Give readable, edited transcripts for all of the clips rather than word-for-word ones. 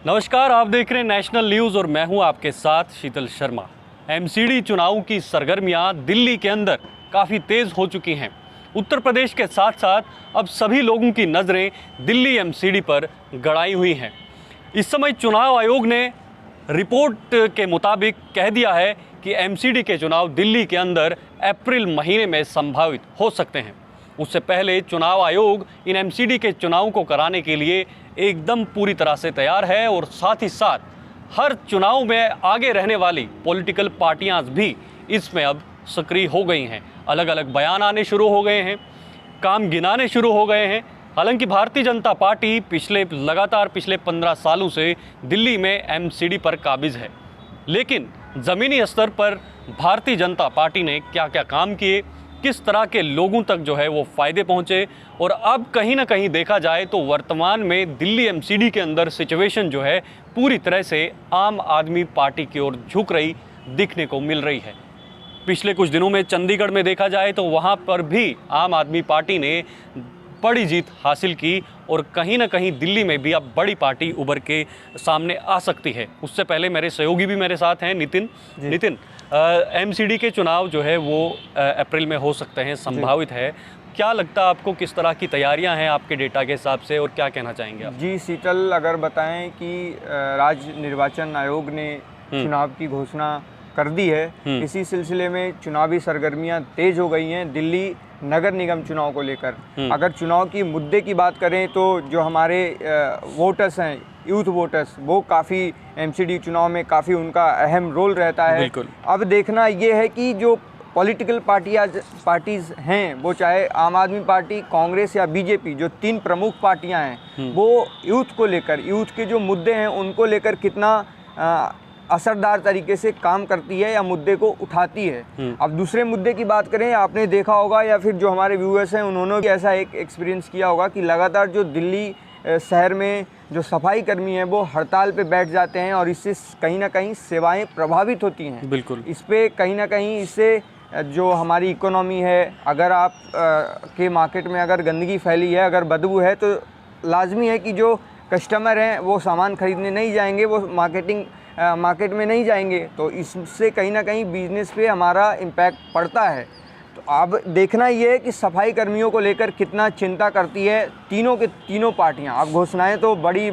नमस्कार, आप देख रहे हैं नेशनल न्यूज़ और मैं हूं आपके साथ शीतल शर्मा। एमसीडी चुनाव की सरगर्मियां दिल्ली के अंदर काफ़ी तेज़ हो चुकी हैं। उत्तर प्रदेश के साथ साथ अब सभी लोगों की नज़रें दिल्ली एमसीडी पर गड़ाई हुई हैं। इस समय चुनाव आयोग ने रिपोर्ट के मुताबिक कह दिया है कि एमसीडी के चुनाव दिल्ली के अंदर अप्रैल महीने में संभावित हो सकते हैं। उससे पहले चुनाव आयोग इन एमसीडी के चुनाव को कराने के लिए एकदम पूरी तरह से तैयार है और साथ ही साथ हर चुनाव में आगे रहने वाली पॉलिटिकल पार्टियां भी इसमें अब सक्रिय हो गई हैं। अलग अलग बयान आने शुरू हो गए हैं, काम गिनाने शुरू हो गए हैं। हालांकि भारतीय जनता पार्टी लगातार पिछले 15 सालों से दिल्ली में एमसीडी पर काबिज है, लेकिन ज़मीनी स्तर पर भारतीय जनता पार्टी ने क्या क्या काम किए, किस तरह के लोगों तक जो है वो फ़ायदे पहुँचे, और अब कहीं ना कहीं देखा जाए तो वर्तमान में दिल्ली एमसीडी के अंदर सिचुएशन जो है पूरी तरह से आम आदमी पार्टी की ओर झुक रही दिखने को मिल रही है। पिछले कुछ दिनों में चंडीगढ़ में देखा जाए तो वहाँ पर भी आम आदमी पार्टी ने बड़ी जीत हासिल की और कहीं ना कहीं दिल्ली में भी अब बड़ी पार्टी उभर के सामने आ सकती है। उससे पहले मेरे सहयोगी भी मेरे साथ हैं, नितिन। एमसीडी के चुनाव जो है वो अप्रैल में हो सकते हैं, संभावित है। क्या लगता है आपको, किस तरह की तैयारियां हैं आपके डेटा के हिसाब से, और क्या कहना चाहेंगे आप? जी शीतल, अगर बताएं कि राज्य निर्वाचन आयोग ने चुनाव की घोषणा कर दी है। इसी सिलसिले में चुनावी सरगर्मियां तेज हो गई हैं दिल्ली नगर निगम चुनाव को लेकर। अगर चुनाव की मुद्दे की बात करें तो जो हमारे वोटर्स हैं, यूथ वोटर्स, वो काफ़ी एमसीडी चुनाव में काफ़ी उनका अहम रोल रहता है। अब देखना ये है कि जो पॉलिटिकल पार्टीज़ हैं, वो चाहे आम आदमी पार्टी, कांग्रेस या बीजेपी, जो तीन प्रमुख पार्टियां हैं, वो यूथ को लेकर, यूथ के जो मुद्दे हैं उनको लेकर कितना असरदार तरीके से काम करती है या मुद्दे को उठाती है। अब दूसरे मुद्दे की बात करें, आपने देखा होगा या फिर जो हमारे व्यूअर्स हैं उन्होंने भी ऐसा एक एक्सपीरियंस किया होगा कि लगातार जो दिल्ली शहर में जो सफाई कर्मी हैं वो हड़ताल पे बैठ जाते हैं और इससे कहीं ना कहीं सेवाएं प्रभावित होती हैं। बिल्कुल। इस पे कहीं ना कहीं इससे जो हमारी इकोनॉमी है, अगर आप के मार्केट में अगर गंदगी फैली है, अगर बदबू है, तो लाजमी है कि जो कस्टमर हैं वो सामान खरीदने नहीं जाएंगे, वो मार्केट में नहीं जाएंगे, तो इससे कहीं ना कहीं बिजनेस पे हमारा इम्पैक्ट पड़ता है। तो अब देखना ये है कि सफाई कर्मियों को लेकर कितना चिंता करती है तीनों पार्टियां। अब घोषणाएं तो बड़ी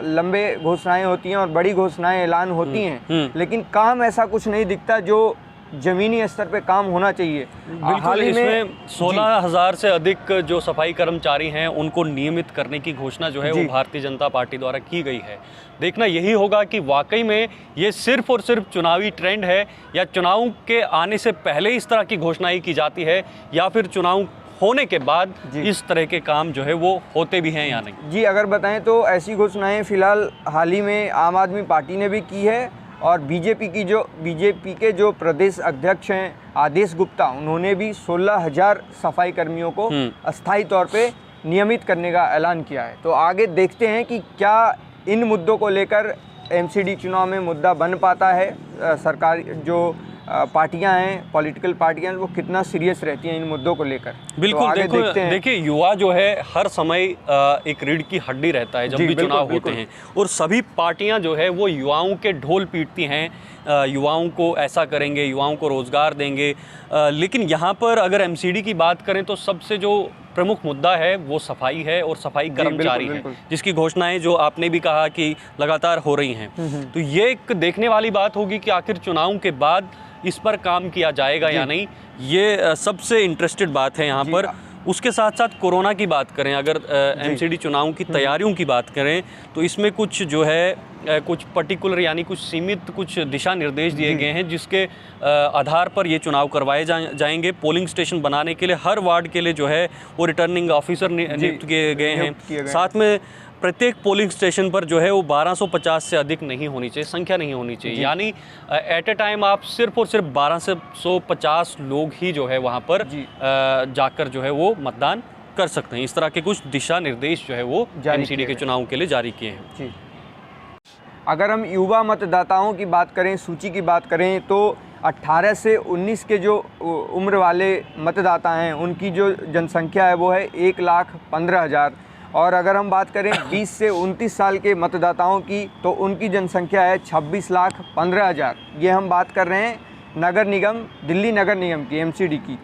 लंबे घोषणाएं होती हैं और बड़ी घोषणाएं ऐलान होती हैं, लेकिन काम ऐसा कुछ नहीं दिखता जो ज़मीनी स्तर पे काम होना चाहिए। बिल्कुल, इसमें 16,000 से अधिक जो सफाई कर्मचारी हैं उनको नियमित करने की घोषणा जो है वो भारतीय जनता पार्टी द्वारा की गई है। देखना यही होगा कि वाकई में ये सिर्फ और सिर्फ चुनावी ट्रेंड है, या चुनाव के आने से पहले इस तरह की घोषणाएं की जाती है, या फिर चुनाव होने के बाद इस तरह के काम जो है वो होते भी हैं या नहीं। जी, अगर बताएं तो ऐसी घोषणाएं फिलहाल हाल ही में आम आदमी पार्टी ने भी की है, और बीजेपी के जो प्रदेश अध्यक्ष हैं आदेश गुप्ता, उन्होंने भी 16,000 सफाई कर्मियों को अस्थायी तौर पे नियमित करने का ऐलान किया है। तो आगे देखते हैं कि क्या इन मुद्दों को लेकर एमसीडी चुनाव में मुद्दा बन पाता है। सरकार जो पार्टियां हैं, पॉलिटिकल पार्टियां, वो कितना सीरियस रहती हैं इन मुद्दों को लेकर। बिल्कुल, तो देखिए युवा जो है हर समय एक रीढ़ की हड्डी रहता है जब भी चुनाव होते हैं, और सभी पार्टियां जो है वो युवाओं के ढोल पीटती हैं, युवाओं को ऐसा करेंगे, युवाओं को रोज़गार देंगे। लेकिन यहाँ पर अगर एमसीडी की बात करें तो सबसे जो प्रमुख मुद्दा है वो सफाई है और सफाई कर्मचारी है, जिसकी घोषणाएं जो आपने भी कहा कि लगातार हो रही हैं। तो ये एक देखने वाली बात होगी कि आखिर चुनाव के बाद इस पर काम किया जाएगा या नहीं, ये सबसे इंटरेस्टेड बात है यहाँ पर। उसके साथ साथ कोरोना की बात करें, अगर एमसीडी चुनाव की तैयारियों की बात करें तो इसमें कुछ जो है कुछ पर्टिकुलर यानी कुछ सीमित कुछ दिशा निर्देश दिए गए हैं, जिसके आधार पर ये चुनाव करवाए जाएंगे। पोलिंग स्टेशन बनाने के लिए हर वार्ड के लिए जो है वो रिटर्निंग ऑफिसर नियुक्त किए गए हैं। साथ में प्रत्येक पोलिंग स्टेशन पर जो है वो 1250 से अधिक नहीं होनी चाहिए, संख्या नहीं होनी चाहिए, यानी एट ए टाइम आप सिर्फ और सिर्फ 1250 लोग ही जो है वहाँ पर जाकर जो है वो मतदान कर सकते हैं। इस तरह के कुछ दिशा निर्देश जो है वो एमसीडी के चुनाव के लिए जारी किए हैं। अगर हम युवा मतदाताओं की बात करें, सूची की बात करें, तो 18 से 19 के जो उम्र वाले मतदाता हैं उनकी जो जनसंख्या है वो है 1,15,000। और अगर हम बात करें 20 से 29 साल के मतदाताओं की, तो उनकी जनसंख्या है 26,15,000। ये हम बात कर रहे हैं नगर निगम, दिल्ली नगर निगम की, एमसीडी की।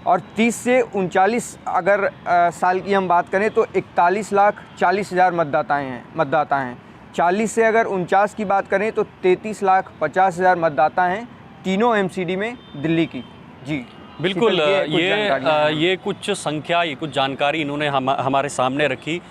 और 30 से 39 अगर साल की हम बात करें तो 41,40,000 मतदाता हैं। 40 से अगर 49 की बात करें तो 33,50,000 मतदाता हैं तीनों एमसीडी में दिल्ली की। जी बिल्कुल, शीतल, ये कुछ संख्या, ये कुछ जानकारी इन्होंने हमारे सामने रखी।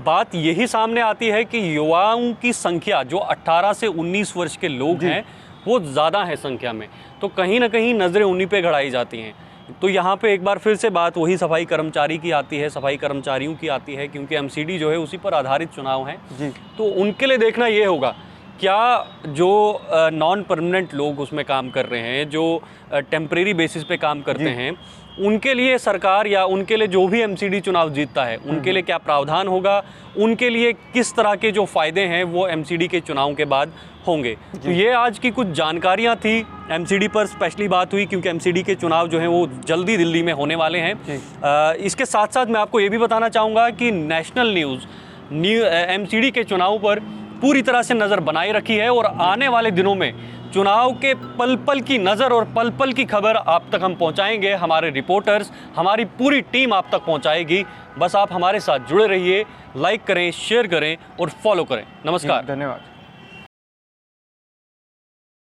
बात यही सामने आती है कि युवाओं की संख्या जो 18 से 19 वर्ष के लोग हैं वो ज़्यादा है संख्या में, तो कहीं ना कहीं नज़रें उन्हीं पे गड़ाई जाती हैं। तो यहाँ पे एक बार फिर से बात वही सफाई कर्मचारी की आती है, सफाई कर्मचारियों की आती है, क्योंकि एमसीडी जो है उसी पर आधारित चुनाव है। तो उनके लिए देखना ये होगा क्या जो नॉन परमानेंट लोग उसमें काम कर रहे हैं, जो टेम्परेरी बेसिस पे काम करते हैं, उनके लिए सरकार या उनके लिए जो भी एमसीडी चुनाव जीतता है उनके लिए क्या प्रावधान होगा, उनके लिए किस तरह के जो फ़ायदे हैं वो एमसीडी के चुनाव के बाद होंगे। तो ये आज की कुछ जानकारियां थी। एमसीडी पर स्पेशली बात हुई क्योंकि एमसीडी के चुनाव जो हैं वो जल्दी दिल्ली में होने वाले हैं। इसके साथ साथ मैं आपको ये भी बताना चाहूँगा कि नेशनल न्यूज़ एमसीडी के चुनाव पर पूरी तरह से नज़र बनाए रखी है और आने वाले दिनों में चुनाव के पल पल की नज़र और पल पल की खबर आप तक हम पहुंचाएंगे। हमारे रिपोर्टर्स, हमारी पूरी टीम आप तक पहुंचाएगी। बस आप हमारे साथ जुड़े रहिए, लाइक करें, शेयर करें और फॉलो करें। नमस्कार, धन्यवाद।